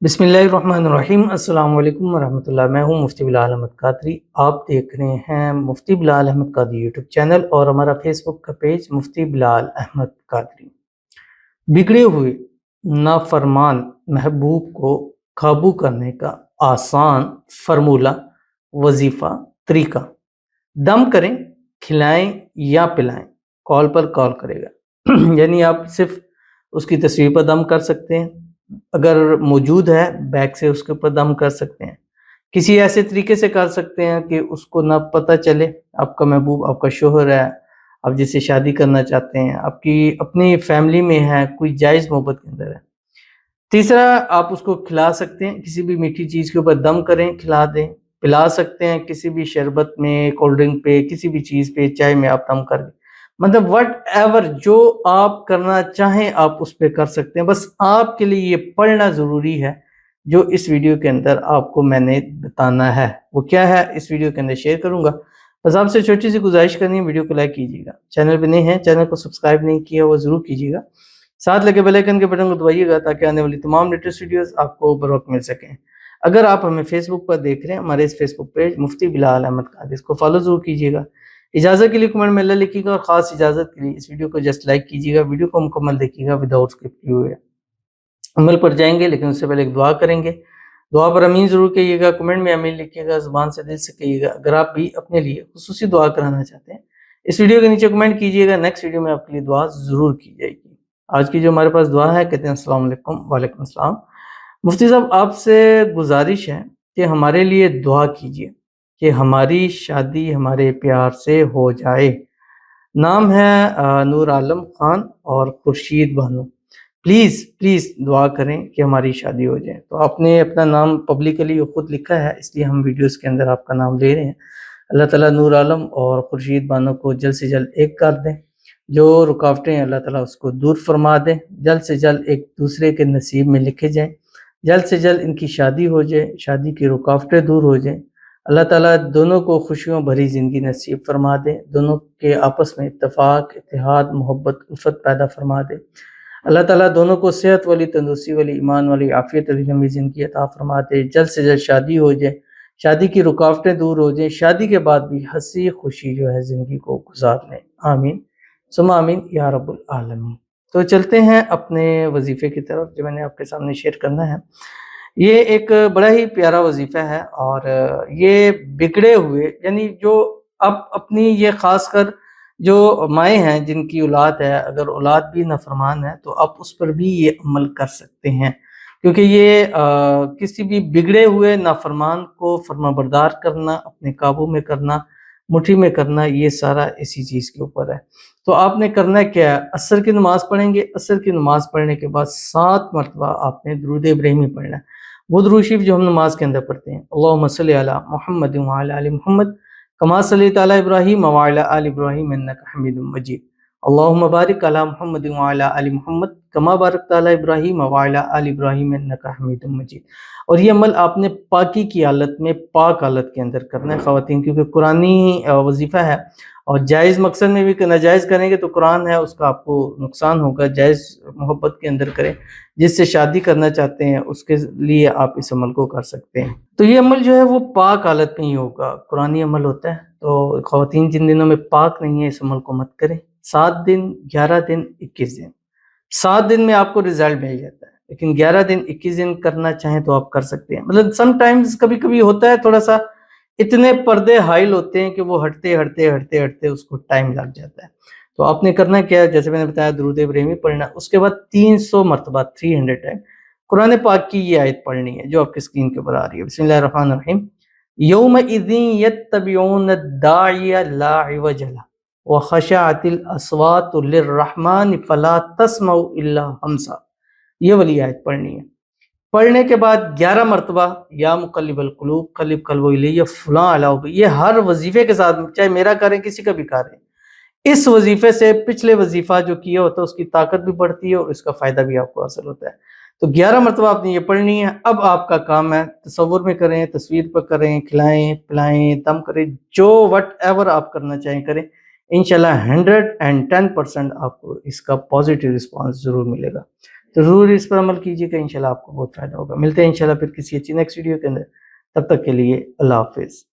बिस्मिल्लाहिर्रहमानिर्रहीम। अस्सलाम वालेकुम वरहमतुल्लाह। मैं हूं मुफ्ती बिलाल अहमद कादरी। आप देख रहे हैं मुफ्ती बिलाल अहमद कादरी यूट्यूब चैनल और हमारा फेसबुक का पेज मुफ्ती बिलाल अहमद कादरी। बिगड़े हुए नाफरमान महबूब को काबू करने का आसान फार्मूला, वजीफ़ा, तरीका। दम करें, खिलाएं या पिलाएं, कॉल पर कॉल करेगा। यानी आप सिर्फ उसकी तस्वीर पर दम कर सकते हैं, अगर मौजूद है बैक से उसके ऊपर दम कर सकते हैं। किसी ऐसे तरीके से कर सकते हैं कि उसको ना पता चले आपका महबूब, आपका शोहर है, आप जिससे शादी करना चाहते हैं, आपकी अपनी फैमिली में है, कोई जायज़ मोहब्बत के अंदर है। तीसरा, आप उसको खिला सकते हैं, किसी भी मीठी चीज़ के ऊपर दम करें, खिला दें। पिला सकते हैं, किसी भी शरबत में, कोल्ड ड्रिंक पे, किसी भी चीज़ पे, चाय में आप दम कर दें। मतलब व्हाटएवर जो आप करना चाहें आप उस पे कर सकते हैं। बस आपके लिए ये पढ़ना ज़रूरी है जो इस वीडियो के अंदर आपको मैंने बताना है। वो क्या है इस वीडियो के अंदर शेयर करूँगा। बस आपसे छोटी सी गुजारिश करनी है, वीडियो को लाइक कीजिएगा। चैनल पे नए हैं, चैनल को सब्सक्राइब नहीं किया वो ज़रूर कीजिएगा। साथ लगे बेल आइकन के बटन को दबाइएगा ताकि आने वाली तमाम लेटेस्ट वीडियोस आपको बर वक्त मिल सकें। अगर आप हमें फेसबुक पर देख रहे हैं, हमारे इस फेसबुक पेज मुफ्ती बिलाल अहमद कादरी, इसको फॉलो जरूर कीजिएगा। इजाज़त के लिए कमेंट में अल्लाह लिखिएगा और ख़ास इजाज़त के लिए इस वीडियो को जस्ट लाइक कीजिएगा। वीडियो को मुकम्मल देखिएगा विदाउट स्किप किए हुए। अमल पर जाएंगे लेकिन उससे पहले एक दुआ करेंगे। दुआ पर अमीन ज़रूर कहिएगा, कमेंट में अमीन लिखिएगा, ज़ुबान से दिल से कहिएगा। अगर आप भी अपने लिए खुसूसी दुआ कराना चाहते हैं, इस वीडियो के नीचे कमेंट कीजिएगा, नेक्स्ट वीडियो में आपके लिए दुआ ज़रूर की जाएगी। आज की जो हमारे पास दुआ है, कहते हैं अस्सलाम वालेकुम। वालेकुम अस्सलाम। मुफ्ती साहब, आपसे गुजारिश है कि हमारे लिए दुआ कीजिए कि हमारी शादी हमारे प्यार से हो जाए। नाम है नूर आलम खान और खुर्शीद बानो। प्लीज़ प्लीज़ दुआ करें कि हमारी शादी हो जाए। तो आपने अपना नाम पब्लिकली खुद लिखा है, इसलिए हम वीडियोस के अंदर आपका नाम ले रहे हैं। अल्लाह ताला नूर आलम और खुर्शीद बानो को जल्द से जल्द एक कर दें। जो रुकावटें हैं अल्लाह ताला उसको दूर फरमा दें। जल्द से जल्द एक दूसरे के नसीब में लिखे जाएँ। जल्द से जल्द इनकी शादी हो जाए, शादी की रुकावटें दूर हो जाएँ। अल्लाह ताला दोनों को खुशियों भरी ज़िंदगी नसीब फरमा दे। दोनों के आपस में इत्तेफाक, इत्तेहाद, मोहब्बत, उल्फत पैदा फरमा दे। अल्लाह ताला दोनों को सेहत वाली, तंदुरुस्ती वाली, ईमान वाली, आफ़ियत वाली लंबी ज़िंदगी अता फरमा दे। जल्द से जल्द शादी हो जाए, शादी की रुकावटें दूर हो जाएँ, शादी के बाद भी हँसी खुशी जो है ज़िंदगी को गुज़ार लें। आमीन सुम्मा आमीन या रब्बुल आलमीन। तो चलते हैं अपने वजीफ़े की तरफ जो मैंने आपके सामने शेयर करना है। ये एक बड़ा ही प्यारा वजीफ़ा है और ये बिगड़े हुए, यानी जो अब अपनी, ये ख़ासकर जो माएँ हैं जिनकी औलाद है, अगर औलाद भी नाफ़रमान है तो आप उस पर भी ये अमल कर सकते हैं। क्योंकि ये किसी भी बिगड़े हुए नाफ़रमान को फर्माबरदार करना, अपने काबू में करना, मुट्ठी में करना, ये सारा इसी चीज़ के ऊपर है। तो आपने करना क्या है, असर की नमाज़ पढ़ेंगे। असर की नमाज़ पढ़ने के बाद 7 मरतबा आपने दुरूद इब्राहिमी पढ़ना है। वो दुरूद शरीफ जो हम नमाज के अंदर पढ़ते हैं, अल्लाहुम्मा सल्लि अला मुहम्मद व अला आलि मुहम्मद कमा सल्लैता अला इब्राहीम व अला आलि इब्राहीम इन्नका हमीदुम मजीद। अल्लाहुम्मा बारिक अला मुहम्मद व अला आलि मुहम्मद कमा बारकता अला इब्राहीम व अला आलि इब्राहीम इन्नका हमीदुम मजीद। और ये अमल आपने पाकी की हालत में, पाक हालत के अंदर करना है ख़वातीन, क्योंकि कुरानी वजीफ़ा है और जायज़ मकसद में भी नाजायज़ करेंगे तो कुरान है उसका आपको नुकसान होगा। जायज़ मोहब्बत के अंदर करें, जिससे शादी करना चाहते हैं उसके लिए आप इस अमल को कर सकते हैं। तो ये अमल जो है वो पाक हालत में ही होगा, कुरानी अमल होता है। तो ख़वातीन जिन दिनों में पाक नहीं है इस अमल को मत करें। 7 दिन, 11 दिन, 21 दिन। 7 दिन में आपको रिजल्ट मिल जाता है, लेकिन 11 दिन, 21 दिन करना चाहें तो आप कर सकते हैं। मतलब समटाइम्स कभी-कभी होता है थोड़ा सा, इतने पर्दे हाइल होते हैं कि वो हटते उसको टाइम लग जाता है। तो आपने करना क्या है, जैसे मैंने बताया दुरूद इब्राहिमी पढ़ना, उसके बाद 300 मरतबा, 300 टाइम कुरान पाक की ये आयत पढ़नी है जो आपकी स्क्रीन के ऊपर आ रही है। बिस्मिल्लाहिर रहमानिर रहीम। यौमइज़िन यत्तबिऊन दाइया ला इवज लहु व खशअतिल अस्वातु लिर्रहमान फला तस्मउ इल्ला हमसा। ये वाली आयत पढ़नी है। पढ़ने के बाद 11 मरतबा या मुक़ल्लिबल क़ुलूब क़ल्लिब क़ल्बी इलैया फुलां अला, ये हर वजीफे के साथ, चाहे मेरा करें किसी का भी करें, इस वजीफे से पिछले वजीफा जो किया होता है उसकी ताकत भी बढ़ती है और इसका फायदा भी आपको हासिल होता है। तो 11 मरतबा आपने ये पढ़नी है। अब आपका काम है, तसव्वुर में करें, तस्वीर पर करें, खिलाएं पिलाएं, दम करें, जो वट एवर आप करना चाहें करें। इंशाल्लाह 110% आपको इसका पॉजिटिव रिस्पांस जरूर मिलेगा। تو ضرور اس پر عمل کیجیے گا، انشاءاللہ آپ کو بہت فائدہ ہوگا۔ ملتے ہیں انشاءاللہ پھر کسی اچھی نیکسٹ ویڈیو کے اندر، تب تک کے لیے اللہ حافظ۔